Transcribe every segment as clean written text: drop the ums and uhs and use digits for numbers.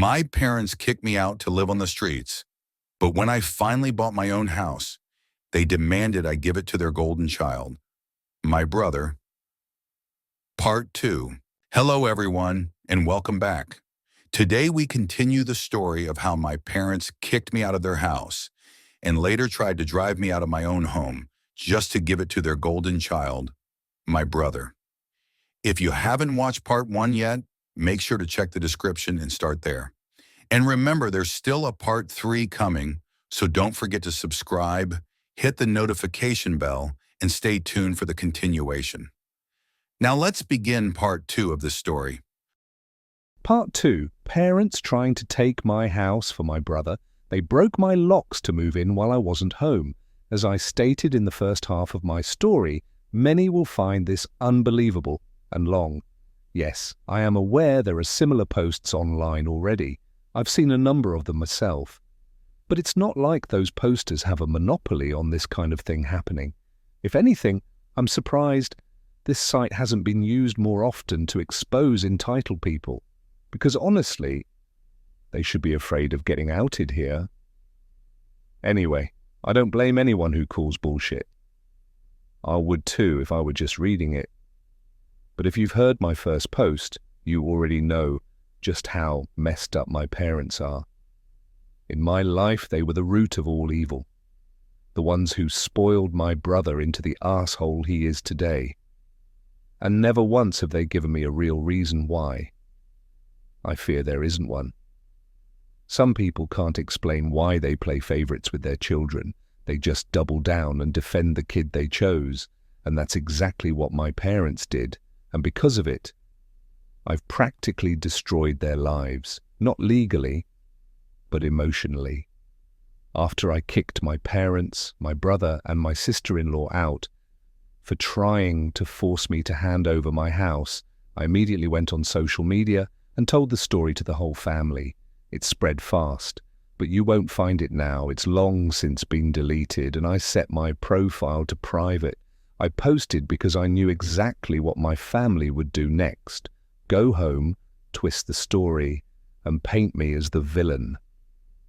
My parents kicked me out to live on the streets, but when I finally bought my own house, they demanded I give it to their golden child, my brother. Part 2. Hello everyone, and welcome back. Today we continue the story of how my parents kicked me out of their house and later tried to drive me out of my own home just to give it to their golden child, my brother. If you haven't watched part 1 yet, make sure to check the description and start there. And remember, there's still a part 3 coming, so don't forget to subscribe, hit the notification bell, and stay tuned for the continuation. Now let's begin part 2 of this story. Part 2. Parents trying to take my house for my brother. They broke my locks to move in while I wasn't home. As I stated in the first half of my story, many will find this unbelievable and long. Yes, I am aware there are similar posts online already. I've seen a number of them myself. But it's not like those posters have a monopoly on this kind of thing happening. If anything, I'm surprised this site hasn't been used more often to expose entitled people. Because honestly, they should be afraid of getting outed here. Anyway, I don't blame anyone who calls bullshit. I would too if I were just reading it. But if you've heard my first post, you already know just how messed up my parents are. In my life, they were the root of all evil. The ones who spoiled my brother into the arsehole he is today. And never once have they given me a real reason why. I fear there isn't one. Some people can't explain why they play favorites with their children. They just double down and defend the kid they chose. And that's exactly what my parents did. And because of it, I've practically destroyed their lives. Not legally, but emotionally. After I kicked my parents, my brother, and my sister-in-law out for trying to force me to hand over my house, I immediately went on social media and told the story to the whole family. It spread fast, but you won't find it now. It's long since been deleted, and I set my profile to private. I posted because I knew exactly what my family would do next. Go home, twist the story, and paint me as the villain.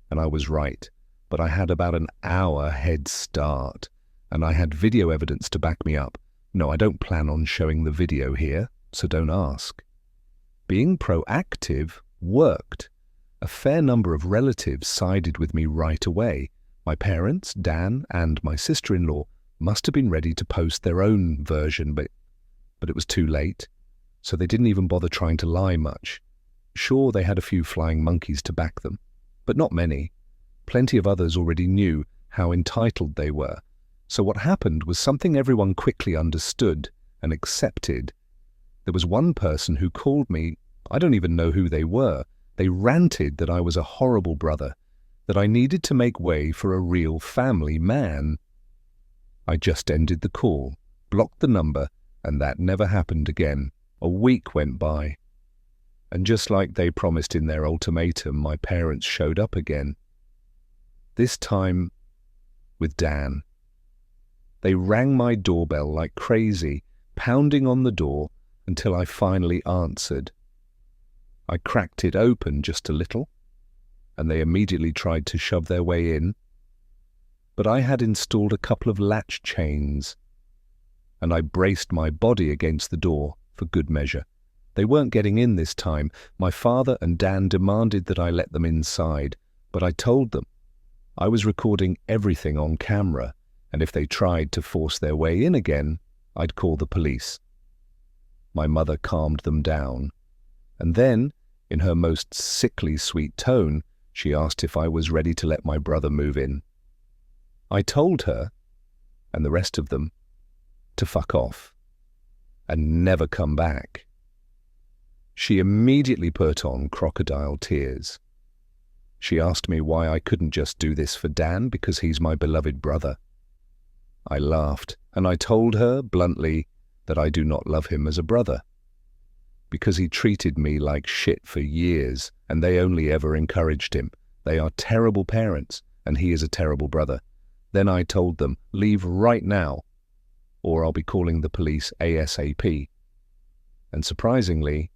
And I was right, but I had about an hour head start, and I had video evidence to back me up. No, I don't plan on showing the video here, so don't ask. Being proactive worked. A fair number of relatives sided with me right away. My parents, Dan, and my sister-in-law must have been ready to post their own version, but it was too late, so they didn't even bother trying to lie much. Sure, they had a few flying monkeys to back them, but not many. Plenty of others already knew how entitled they were. So what happened was something everyone quickly understood and accepted. There was one person who called me. I don't even know who they were. They ranted that I was a horrible brother, that I needed to make way for a real family man. I just ended the call, blocked the number, and that never happened again. A week went by. And just like they promised in their ultimatum, my parents showed up again. This time with Dan. They rang my doorbell like crazy, pounding on the door until I finally answered. I cracked it open just a little, and they immediately tried to shove their way in. But I had installed a couple of latch chains, and I braced my body against the door for good measure. They weren't getting in this time. My father and Dan demanded that I let them inside, but I told them I was recording everything on camera, and if they tried to force their way in again, I'd call the police. My mother calmed them down, and then, in her most sickly sweet tone, she asked if I was ready to let my brother move in. I told her, and the rest of them, to fuck off and never come back. She immediately put on crocodile tears. She asked me why I couldn't just do this for Dan because he's my beloved brother. I laughed, and I told her bluntly that I do not love him as a brother, because he treated me like shit for years, and they only ever encouraged him. They are terrible parents, and he is a terrible brother. Then I told them, leave right now, or I'll be calling the police ASAP. And surprisingly,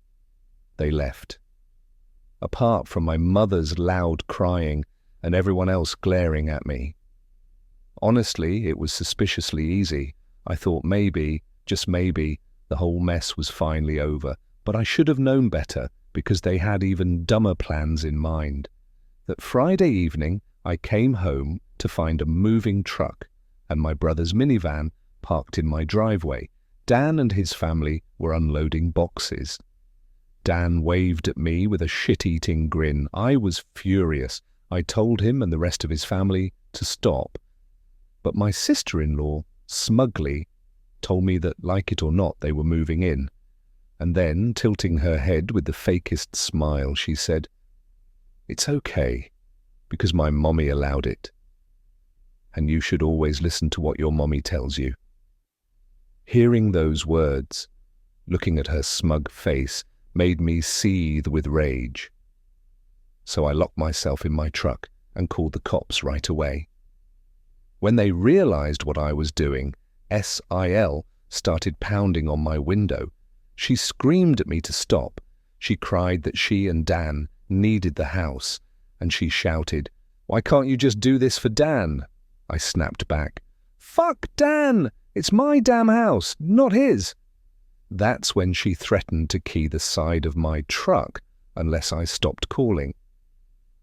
they left. apart from my mother's loud crying and everyone else glaring at me. Honestly, it was suspiciously easy. I thought maybe, just maybe, the whole mess was finally over, but I should have known better because they had even dumber plans in mind. That Friday evening, I came home to find a moving truck and my brother's minivan parked in my driveway. Dan and his family were unloading boxes. Dan waved at me with a shit-eating grin. I was furious. I told him and the rest of his family to stop. But my sister-in-law, smugly, told me that, like it or not, they were moving in. And then, tilting her head with the fakest smile, she said, "It's okay, because my mommy allowed it. And you should always listen to what your mommy tells you." Hearing those words, looking at her smug face, made me seethe with rage. So I locked myself in my truck and called the cops right away. When they realized what I was doing, SIL started pounding on my window. She screamed at me to stop. She cried that she and Dan needed the house, and she shouted, "Why can't you just do this for Dan?" I snapped back, "Fuck Dan! It's my damn house, not his." That's when she threatened to key the side of my truck unless I stopped calling.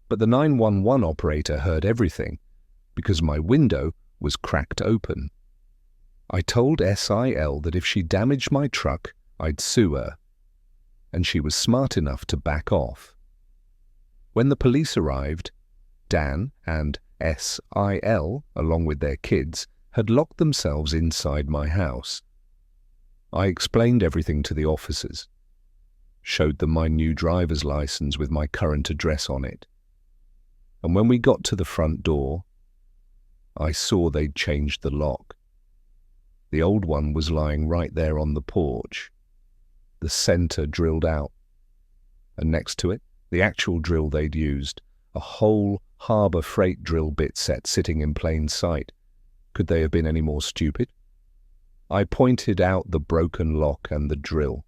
But the 911 operator heard everything because my window was cracked open. I told SIL that if she damaged my truck, I'd sue her, and she was smart enough to back off. When the police arrived, Dan and SIL, along with their kids, had locked themselves inside my house. I explained everything to the officers, showed them my new driver's license with my current address on it. And when we got to the front door, I saw they'd changed the lock. The old one was lying right there on the porch, the center drilled out, and next to it, the actual drill they'd used, a whole Harbor Freight drill bit set sitting in plain sight. Could they have been any more stupid? I pointed out the broken lock and the drill,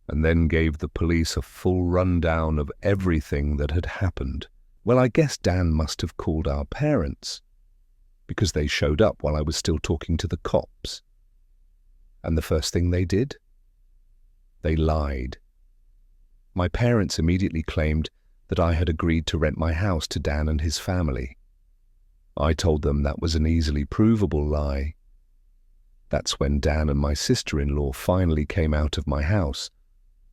and then gave the police a full rundown of everything that had happened. Well, I guess Dan must have called our parents, because they showed up while I was still talking to the cops. And the first thing they did? They lied. My parents immediately claimed that I had agreed to rent my house to Dan and his family. I told them that was an easily provable lie. That's when Dan and my sister-in-law finally came out of my house,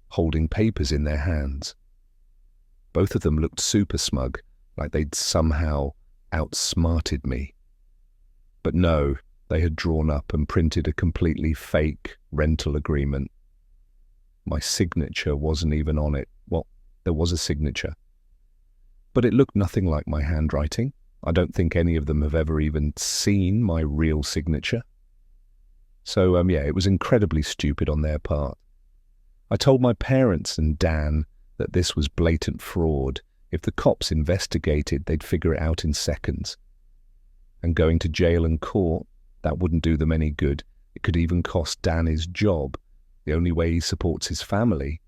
holding papers in their hands. Both of them looked super smug, like they'd somehow outsmarted me. But no, they had drawn up and printed a completely fake rental agreement. My signature wasn't even on it. Well, there was a signature, but it looked nothing like my handwriting. I don't think any of them have ever even seen my real signature. So, it was incredibly stupid on their part. I told my parents and Dan that this was blatant fraud. If the cops investigated, they'd figure it out in seconds. And going to jail and court, that wouldn't do them any good. It could even cost Dan his job, the only way he supports his family.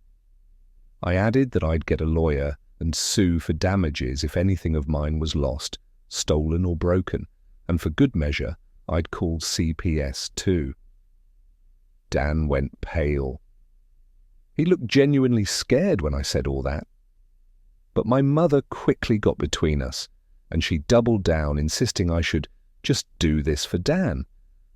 I added that I'd get a lawyer and sue for damages if anything of mine was lost, stolen or broken, and for good measure, I'd call CPS too. Dan went pale. He looked genuinely scared when I said all that. But my mother quickly got between us, and she doubled down, insisting I should just do this for Dan,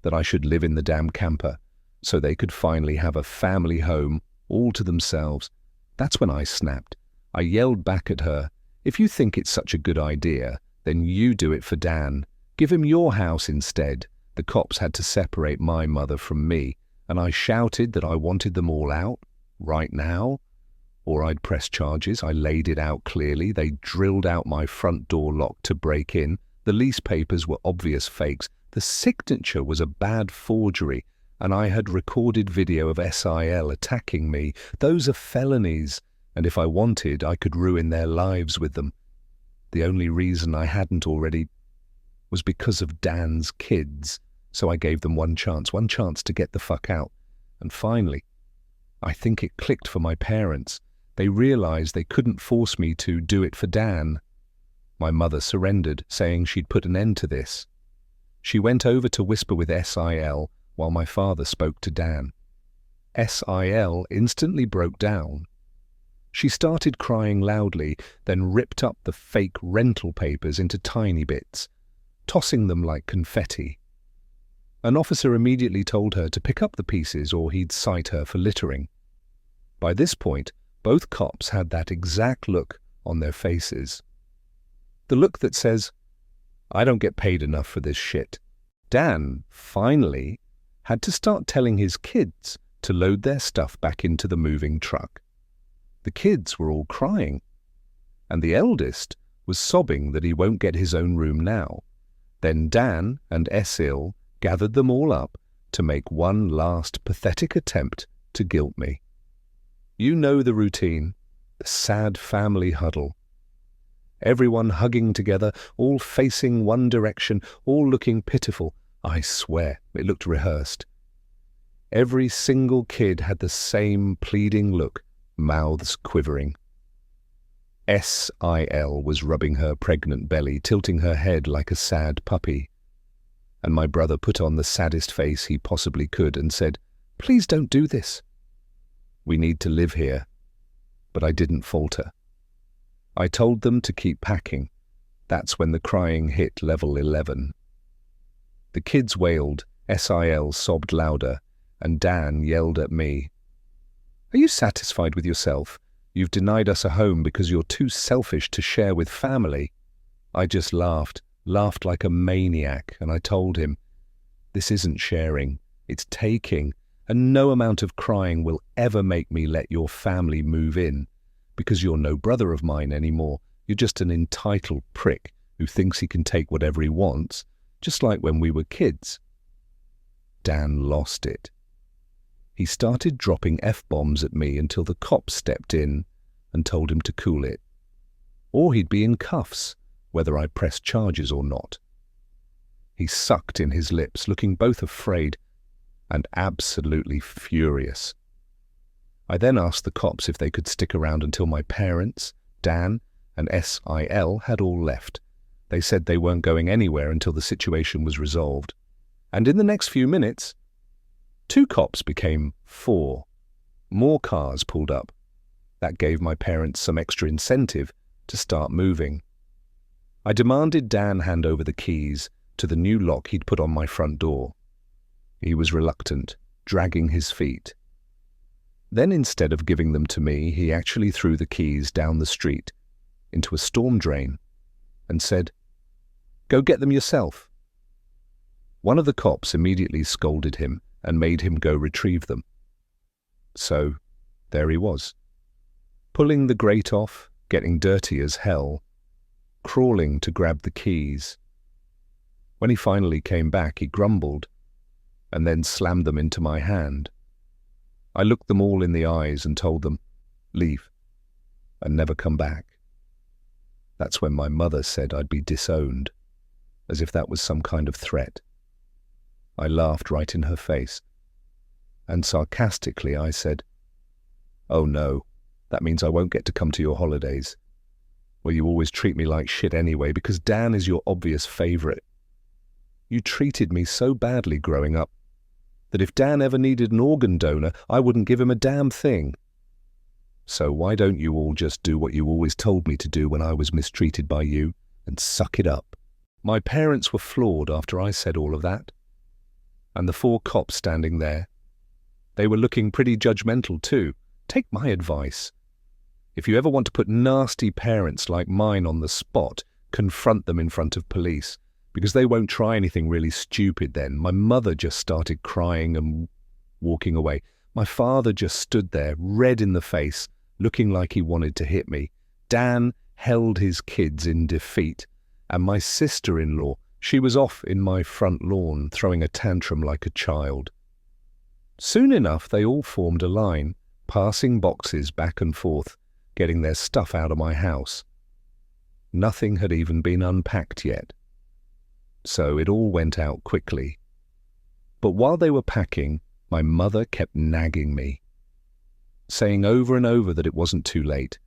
that I should live in the damn camper, so they could finally have a family home all to themselves. That's when I snapped. I yelled back at her, "If you think it's such a good idea, then you do it for Dan. Give him your house instead." The cops had to separate my mother from me, and I shouted that I wanted them all out, right now, or I'd press charges. I laid it out clearly. They drilled out my front door lock to break in. The lease papers were obvious fakes. The signature was a bad forgery, and I had recorded video of SIL attacking me. Those are felonies, and if I wanted, I could ruin their lives with them. The only reason I hadn't already was because of Dan's kids, so I gave them one chance to get the fuck out. And finally, I think it clicked for my parents. They realized they couldn't force me to do it for Dan. My mother surrendered, saying she'd put an end to this. She went over to whisper with SIL while my father spoke to Dan. SIL instantly broke down. She started crying loudly, then ripped up the fake rental papers into tiny bits, tossing them like confetti. An officer immediately told her to pick up the pieces or he'd cite her for littering. By this point, both cops had that exact look on their faces. The look that says, "I don't get paid enough for this shit." Dan, finally, had to start telling his kids to load their stuff back into the moving truck. The kids were all crying, and the eldest was sobbing that he won't get his own room now. Then Dan and Esil gathered them all up to make one last pathetic attempt to guilt me. You know the routine, the sad family huddle. Everyone hugging together, all facing one direction, all looking pitiful. I swear, it looked rehearsed. Every single kid had the same pleading look, mouths quivering. SIL was rubbing her pregnant belly, tilting her head like a sad puppy. And my brother put on the saddest face he possibly could and said, "Please don't do this. We need to live here." But I didn't falter. I told them to keep packing. That's when the crying hit level 11. The kids wailed, SIL sobbed louder, and Dan yelled at me. "Are you satisfied with yourself? You've denied us a home because you're too selfish to share with family." I just laughed like a maniac, and I told him, "This isn't sharing, it's taking, and no amount of crying will ever make me let your family move in, because you're no brother of mine anymore. You're just an entitled prick who thinks he can take whatever he wants, just like when we were kids." Dan lost it. He started dropping F-bombs at me until the cops stepped in and told him to cool it. Or he'd be in cuffs, whether I pressed charges or not. He sucked in his lips, looking both afraid and absolutely furious. I then asked the cops if they could stick around until my parents, Dan, and SIL had all left. They said they weren't going anywhere until the situation was resolved. And in the next few minutes, 2 cops became 4. More cars pulled up. That gave my parents some extra incentive to start moving. I demanded Dan hand over the keys to the new lock he'd put on my front door. He was reluctant, dragging his feet. Then instead of giving them to me, he actually threw the keys down the street into a storm drain and said, "Go get them yourself." One of the cops immediately scolded him and made him go retrieve them. So, there he was, pulling the grate off, getting dirty as hell, crawling to grab the keys. When he finally came back, he grumbled and then slammed them into my hand. I looked them all in the eyes and told them, "Leave, and never come back." That's when my mother said I'd be disowned, as if that was some kind of threat. I laughed right in her face, and sarcastically I said, "Oh no, that means I won't get to come to your holidays. Well, you always treat me like shit anyway, because Dan is your obvious favorite. You treated me so badly growing up that if Dan ever needed an organ donor, I wouldn't give him a damn thing. So why don't you all just do what you always told me to do when I was mistreated by you, and suck it up?" My parents were floored after I said all of that. And the 4 cops standing there, they were looking pretty judgmental too. Take my advice. If you ever want to put nasty parents like mine on the spot, confront them in front of police, because they won't try anything really stupid then. My mother just started crying and walking away. My father just stood there, red in the face, looking like he wanted to hit me. Dan held his kids in defeat, and my sister-in-law, she was off in my front lawn, throwing a tantrum like a child. Soon enough, they all formed a line, passing boxes back and forth, getting their stuff out of my house. Nothing had even been unpacked yet. So it all went out quickly. But while they were packing, my mother kept nagging me. saying over and over that it wasn't too late,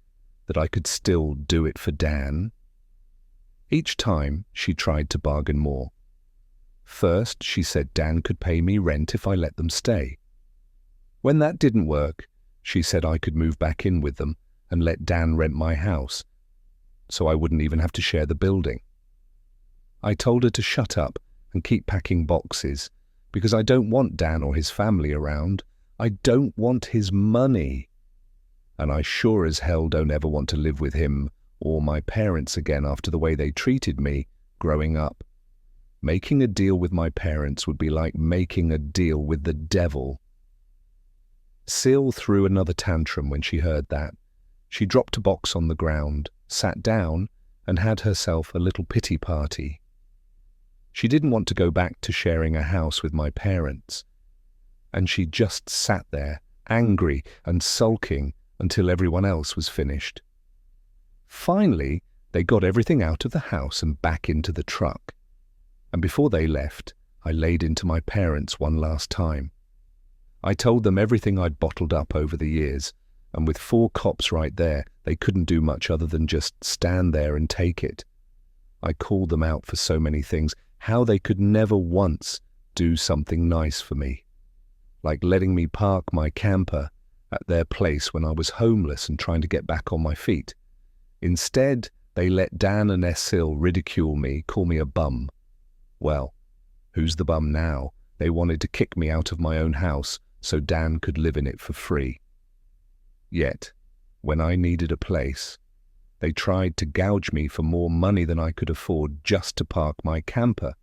that I could still do it for Dan. Each time, she tried to bargain more. First, she said Dan could pay me rent if I let them stay. When that didn't work, she said I could move back in with them and let Dan rent my house, so I wouldn't even have to share the building. I told her to shut up and keep packing boxes, because I don't want Dan or his family around. I don't want his money. And I sure as hell don't ever want to live with him or my parents again after the way they treated me growing up. Making a deal with my parents would be like making a deal with the devil. Sil threw another tantrum when she heard that. She dropped a box on the ground, sat down, and had herself a little pity party. She didn't want to go back to sharing a house with my parents, and she just sat there, angry and sulking, until everyone else was finished. Finally, they got everything out of the house and back into the truck. And before they left, I laid into my parents one last time. I told them everything I'd bottled up over the years, and with 4 cops right there, they couldn't do much other than just stand there and take it. I called them out for so many things, how they could never once do something nice for me, like letting me park my camper at their place when I was homeless and trying to get back on my feet. Instead, they let Dan and Essil ridicule me, call me a bum. Well, who's the bum now? They wanted to kick me out of my own house so Dan could live in it for free. Yet, when I needed a place, they tried to gouge me for more money than I could afford just to park my camper,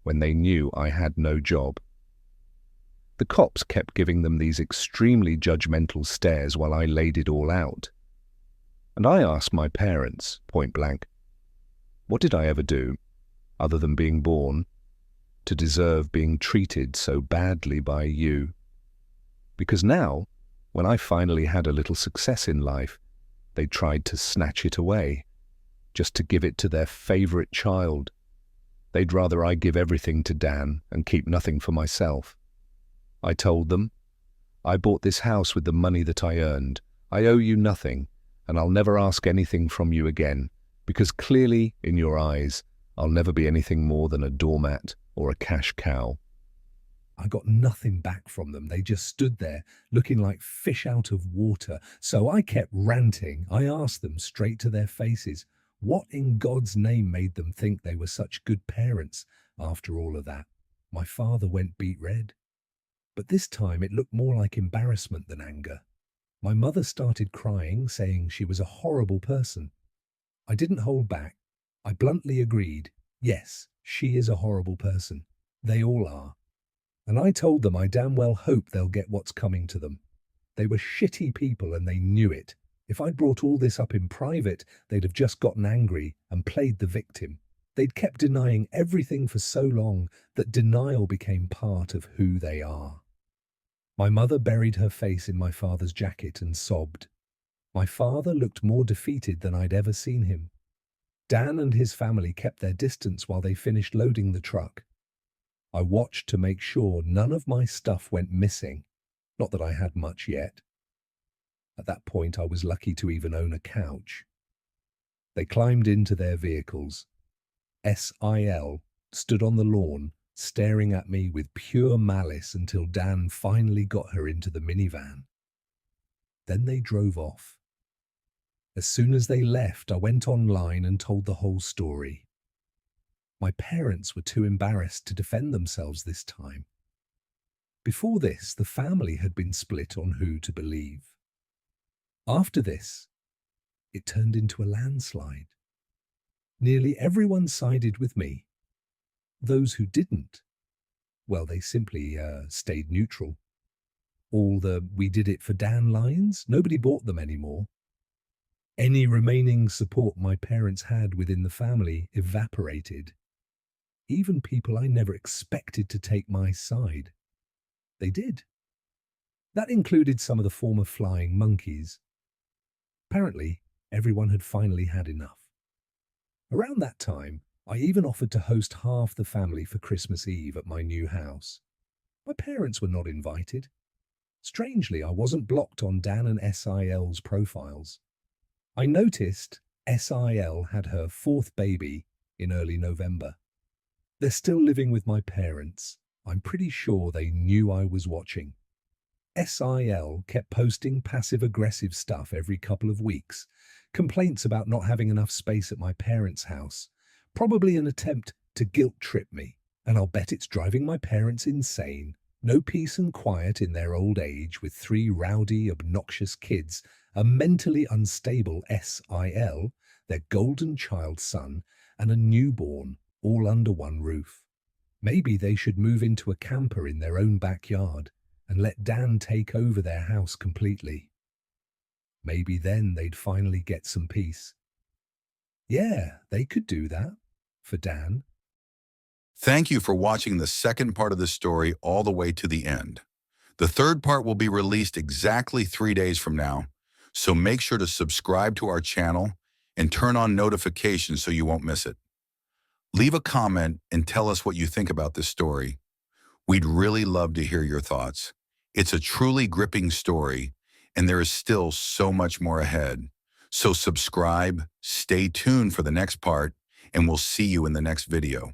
when they knew I had no job. The cops kept giving them these extremely judgmental stares while I laid it all out. And I asked my parents, point blank, what did I ever do, other than being born, to deserve being treated so badly by you? Because now, when I finally had a little success in life, they tried to snatch it away, just to give it to their favorite child. They'd rather I give everything to Dan and keep nothing for myself. I told them, I bought this house with the money that I earned. I owe you nothing, and I'll never ask anything from you again, because clearly, in your eyes, I'll never be anything more than a doormat or a cash cow. I got nothing back from them. They just stood there, looking like fish out of water. So I kept ranting. I asked them straight to their faces, what in God's name made them think they were such good parents after all of that? My father went beet red. But this time it looked more like embarrassment than anger. My mother started crying, saying she was a horrible person. I didn't hold back. I bluntly agreed, yes, she is a horrible person. They all are. And I told them I damn well hope they'll get what's coming to them. They were shitty people and they knew it. If I'd brought all this up in private, they'd have just gotten angry and played the victim. They'd kept denying everything for so long that denial became part of who they are. My mother buried her face in my father's jacket and sobbed. My father looked more defeated than I'd ever seen him. Dan and his family kept their distance while they finished loading the truck. I watched to make sure none of my stuff went missing, not that I had much yet. At that point, I was lucky to even own a couch. They climbed into their vehicles. SIL stood on the lawn, staring at me with pure malice until Dan finally got her into the minivan. Then they drove off. As soon as they left, I went online and told the whole story. My parents were too embarrassed to defend themselves this time. Before this, the family had been split on who to believe. After this, it turned into a landslide. Nearly everyone sided with me. Those who didn't, well, they simply stayed neutral. All the "we did it for Dan" lines, nobody bought them anymore. Any remaining support my parents had within the family evaporated. Even people I never expected to take my side. They did. That included some of the former flying monkeys. Apparently, everyone had finally had enough. Around that time, I even offered to host half the family for Christmas Eve at my new house. My parents were not invited, Strangely, I wasn't blocked on Dan and SIL's profiles. I noticed SIL had her fourth baby in early November. They're still living with my parents. I'm pretty sure they knew I was watching. SIL kept posting passive-aggressive stuff every couple of weeks, complaints about not having enough space at my parents' house, probably an attempt to guilt-trip me, and I'll bet it's driving my parents insane. No peace and quiet in their old age with three rowdy, obnoxious kids, a mentally unstable SIL, their golden child son, and a newborn, all under one roof. Maybe they should move into a camper in their own backyard and let Dan take over their house completely. Maybe then they'd finally get some peace. Yeah, they could do that for Dan. Thank you for watching the second part of the story all the way to the end. The third part will be released exactly 3 days from now, so make sure to subscribe to our channel and turn on notifications so you won't miss it. Leave a comment and tell us what you think about this story. We'd really love to hear your thoughts. It's a truly gripping story, and there is still so much more ahead. So subscribe, stay tuned for the next part, and we'll see you in the next video.